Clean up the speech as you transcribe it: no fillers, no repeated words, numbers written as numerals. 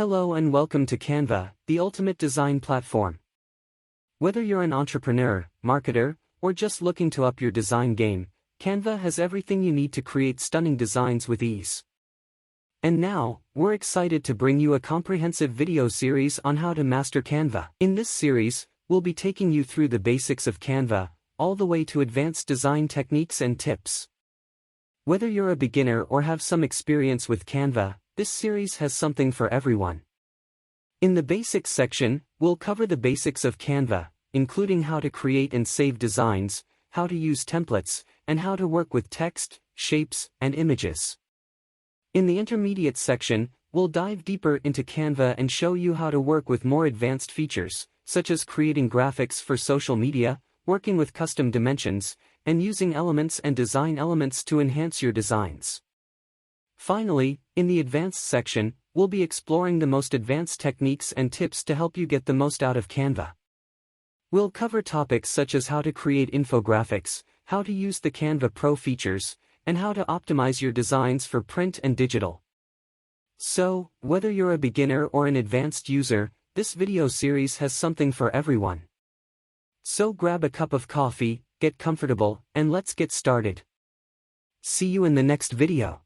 Hello and welcome to Canva, the ultimate design platform. Whether you're an entrepreneur, marketer, or just looking to up your design game, Canva has everything you need to create stunning designs with ease. And now, we're excited to bring you a comprehensive video series on how to master Canva. In this series, we'll be taking you through the basics of Canva, all the way to advanced design techniques and tips. Whether you're a beginner or have some experience with Canva, this series has something for everyone. In the basics section, we'll cover the basics of Canva, including how to create and save designs, how to use templates, and how to work with text, shapes, and images. In the intermediate section, we'll dive deeper into Canva and show you how to work with more advanced features, such as creating graphics for social media, working with custom dimensions, and using elements and design elements to enhance your designs. Finally, in the advanced section, we'll be exploring the most advanced techniques and tips to help you get the most out of Canva. We'll cover topics such as how to create infographics, how to use the Canva Pro features, and how to optimize your designs for print and digital. So, whether you're a beginner or an advanced user, this video series has something for everyone. So grab a cup of coffee, get comfortable, and let's get started. See you in the next video.